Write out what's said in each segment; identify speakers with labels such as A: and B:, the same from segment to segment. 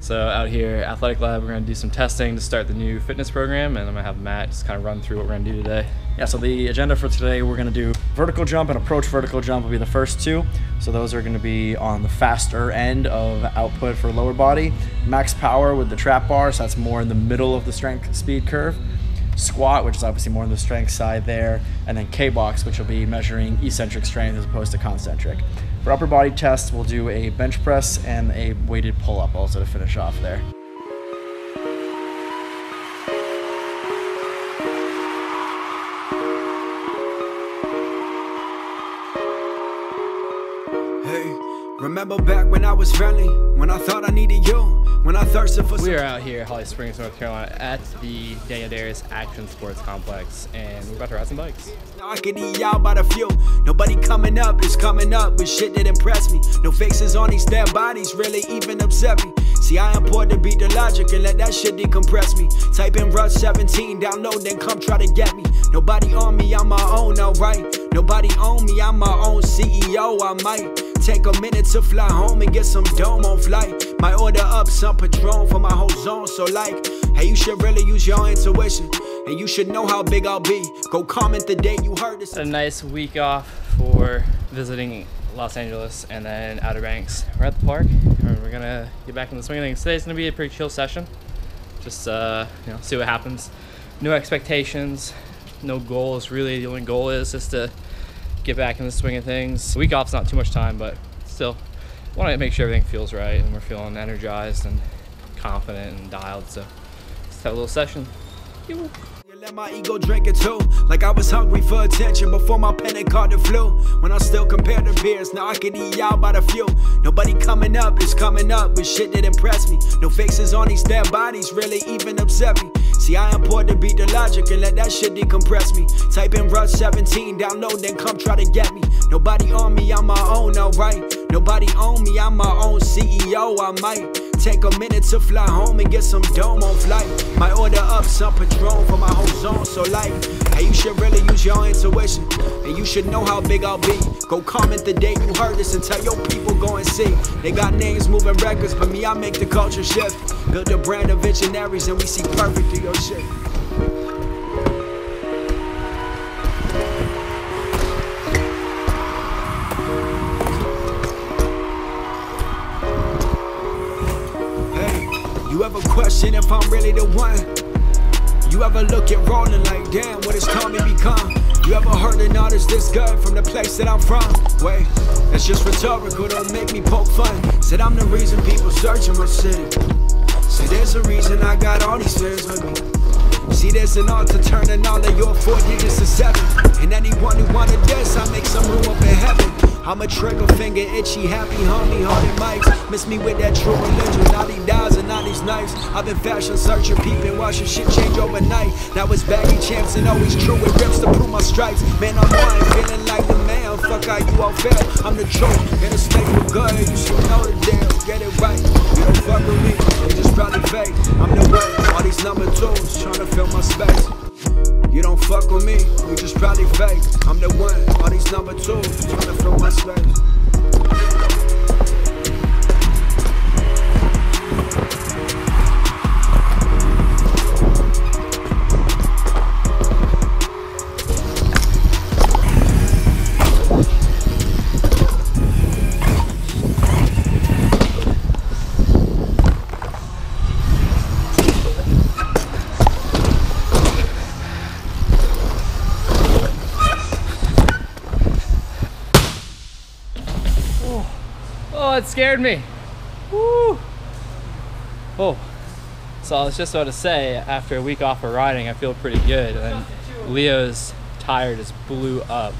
A: So out here, Athletic Lab, we're gonna do some testing to start the new fitness program, and I'm gonna have Matt just kind of run through what we're gonna do today.
B: Yeah, so the agenda for today, we're gonna do vertical jump and approach vertical jump will be the first two. So those are gonna be on the faster end of output for lower body. Max power with the trap bar, so that's more in the middle of the strength speed curve. Squat, which is obviously more on the strength side there. And then K-box, which will be measuring eccentric strength as opposed to concentric. For upper body tests, we'll do a bench press and a weighted pull-up also to finish off there.
C: Remember back when I was friendly, when I thought I needed you, when I thirsted for.
A: We are out here at Holly Springs, North Carolina at the Daniel Darius Action Sports Complex, and we're about to ride some bikes.
C: Now I can eat y'all by the few. Nobody coming up is coming up with shit that impress me. No faces on these dead bodies really even upset me. See, I import to beat the logic and let that shit decompress me. Type in Rush 17, download, then come try to get me. Nobody on me, I'm my own, alright. Nobody on me, I'm my own CEO, I might take a minute to fly home and get some dome on flight. Might order up some Patron for my whole zone. So like, hey, you should really use your intuition, and you should know how big I'll be. Go comment the day you heard this.
A: A nice week off for visiting Los Angeles and then Outer Banks. We're at the park and we're gonna get back in the swing of things. Today's gonna be a pretty chill session. Just see what happens. No expectations, no goals really. The only goal is just to get back in the swing of things. A week off's not too much time, but still want to make sure everything feels right and we're feeling energized and confident and dialed. So just have a little session. You
C: let my ego drink it too, like I was hungry for attention before my panic caught the flu. When I still compare the peers, now I can eat y'all by the few. Nobody coming up is coming up with shit that impress me. No faces on these dead bodies really even upset me. See, I import to beat the logic and let that shit decompress me. Type in Rush 17, download, then come try to get me. Nobody on me, I'm my own, alright. Nobody on me, I'm my own CEO, I might take a minute to fly home and get some dome on flight. Might order up some Patron for my whole zone. So like, hey, you should really use your intuition, and you should know how big I'll be. Go comment the day you heard this and tell your people go and see. They got names moving records, but me, I make the culture shift. Build a brand of visionaries and we see perfect through your shit. You ever question if I'm really the one? You ever look at rolling like, damn, what has Tommy become? You ever heard an artist this good from the place that I'm from? Wait, that's just rhetorical, don't make me poke fun. Said I'm the reason people searching my city. See, there's a reason I got all these fears with me. See, there's an art to turning all of your 4 digits to 7. And anyone who wanted this, I make some room up in heaven. I'm a trigger finger, itchy, happy, homie, haunted mics. Miss me with that true religion, now these dials and now these knives. I've been fashion searching, peeping, watching shit change overnight. Now it's baggy champs and always true, it rips to prove my stripes. Man, I'm one, feeling like the man, fuck how you all fail. I'm the truth, and it's staple good, you should know the deal. Get it right, you don't fuck with me, you just probably fake. I'm the one, all these number 2s, trying to fill my space. You don't fuck with me, you just probably fake. I'm the one, all these number 2s, trying to fill my space.
A: Oh, it scared me. Woo. Oh, so I was just about to say, after a week off of riding, I feel pretty good. And then Leo's tire just blew up.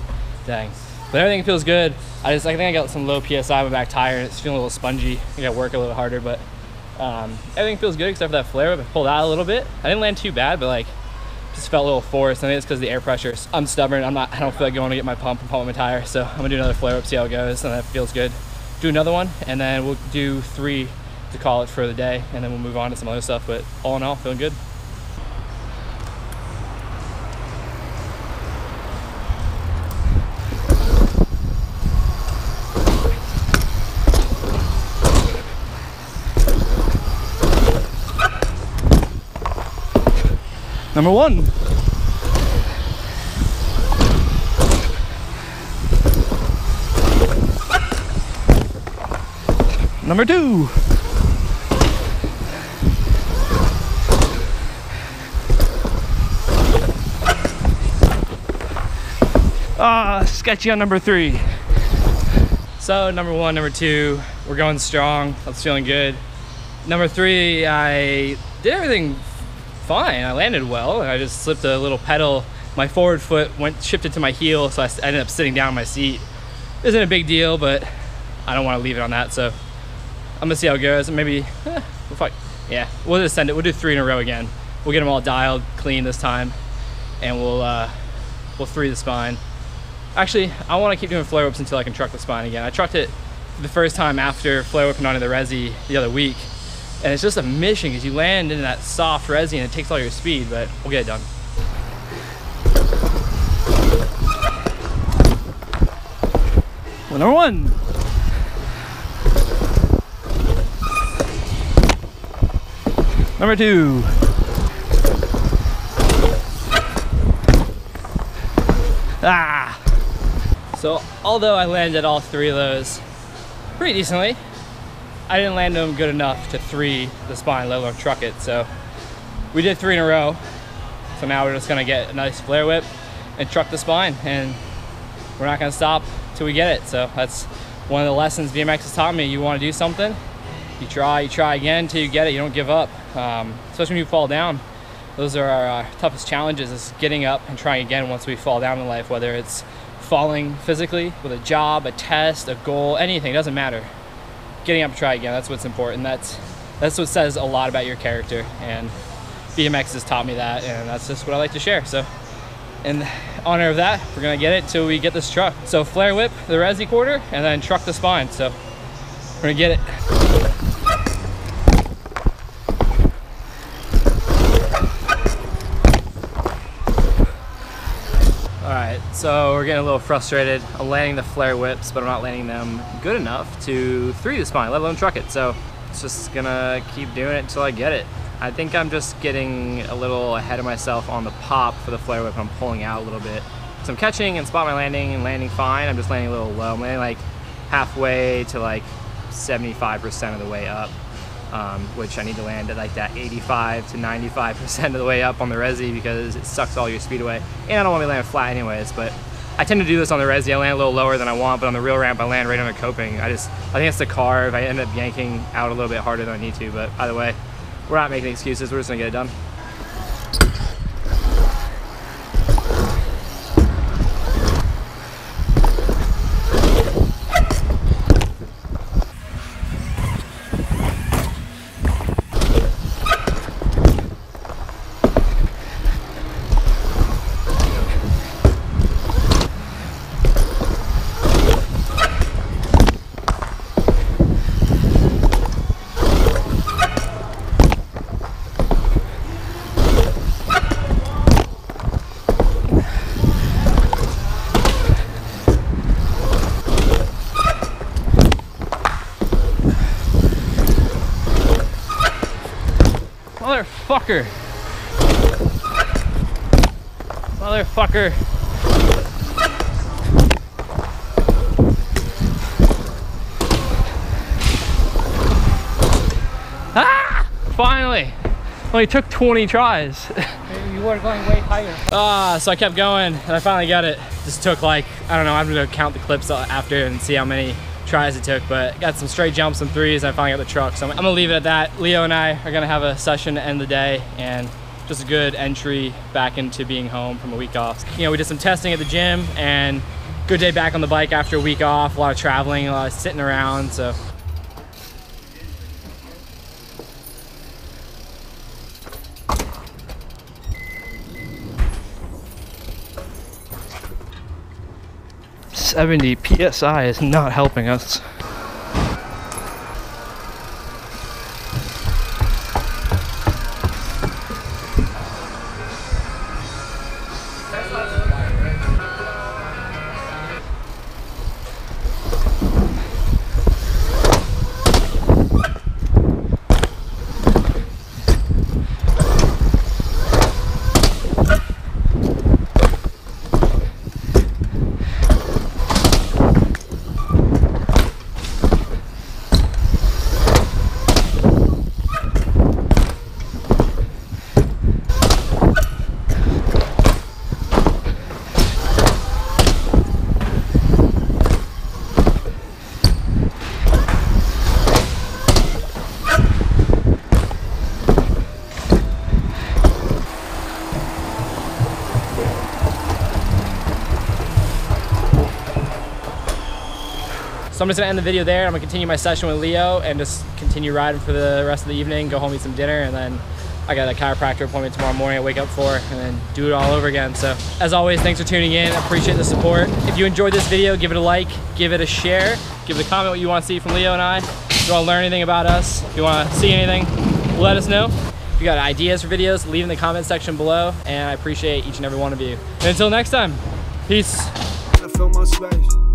A: Dang. But everything feels good. I think I got some low PSI on my back tire and it's feeling a little spongy. I gotta work a little harder, but everything feels good except for that flare whip. I pulled out a little bit. I didn't land too bad, but like just felt a little forced. I think it's because of the air pressure. I'm stubborn. I don't feel like going to get my pump and pump my tire. So I'm gonna do another flare whip, see how it goes, and that feels good. Do another one, and then we'll do 3 to call it for the day, and then we'll move on to some other stuff. But all in all, feeling good. Number 1. Number 2. Sketchy on number 3. So number 1, number 2, we're going strong. That's feeling good. Number 3, I did everything fine. I landed well. I just slipped a little pedal. My forward foot shifted to my heel, so I ended up sitting down in my seat. Isn't a big deal, but I don't want to leave it on that. So I'm gonna see how it goes. Maybe, yeah, we'll just send it. We'll do 3 in a row again. We'll get them all dialed clean this time, and we'll 3 the spine. Actually, I want to keep doing flare whips until I can truck the spine again. I trucked it for the first time after flare whipping onto the resi the other week, and it's just a mission because you land into that soft resi and it takes all your speed, but we'll get it done. Well, number 1. Number 2. So although I landed all 3 of those pretty decently, I didn't land them good enough to 3 the spine, let alone truck it. So we did 3 in a row. So now we're just gonna get a nice flare whip and truck the spine, and we're not gonna stop till we get it. So that's one of the lessons BMX has taught me. You wanna do something, you try again until you get it. You don't give up, especially when you fall down. Those are our toughest challenges, is getting up and trying again once we fall down in life, whether it's falling physically with a job, a test, a goal, anything, doesn't matter. Getting up to try again, that's what's important. That's what says a lot about your character, and BMX has taught me that, and that's just what I like to share. So in honor of that, we're gonna get it till we get this truck. So flare whip the resi quarter and then truck the spine. So we're gonna get it. Alright, so we're getting a little frustrated. I'm landing the flare whips, but I'm not landing them good enough to 3 the spine, let alone truck it. So it's just gonna keep doing it until I get it. I think I'm just getting a little ahead of myself on the pop for the flare whip. I'm pulling out a little bit. So I'm catching and spot my landing and landing fine. I'm just landing a little low. I'm landing like halfway to like 75% of the way up. Which I need to land at like that 85 to 95% of the way up on the resi, because it sucks all your speed away. And I don't want to land flat anyways, but I tend to do this on the resi. I land a little lower than I want, but on the real ramp I land right under coping. I think it's the carve. I end up yanking out a little bit harder than I need to, but either way, we're not making excuses. We're just gonna get it done. Motherfucker. Motherfucker. Ah! Finally. Only took 20 tries.
D: You were going way higher.
A: So I kept going and I finally got it. Just took like, I don't know, I'm gonna count the clips after and see how many tries it took, but got some straight jumps and 3s and I finally got the truck. So I'm gonna leave it at that. Leo and I are gonna have a session to end the day, and just a good entry back into being home from a week off. You know, we did some testing at the gym, and good day back on the bike after a week off, a lot of traveling, a lot of sitting around, so. "70 PSI is not helping us." So I'm just gonna end the video there. I'm gonna continue my session with Leo and just continue riding for the rest of the evening, go home, eat some dinner, and then I got a chiropractor appointment tomorrow morning I wake up for, and then do it all over again. So as always, thanks for tuning in. I appreciate the support. If you enjoyed this video, give it a like, give it a share, give it a comment what you want to see from Leo and I. If you want to learn anything about us, if you want to see anything, let us know. If you got ideas for videos, leave in the comment section below, and I appreciate each and every one of you. And until next time, peace.
C: I feel my space.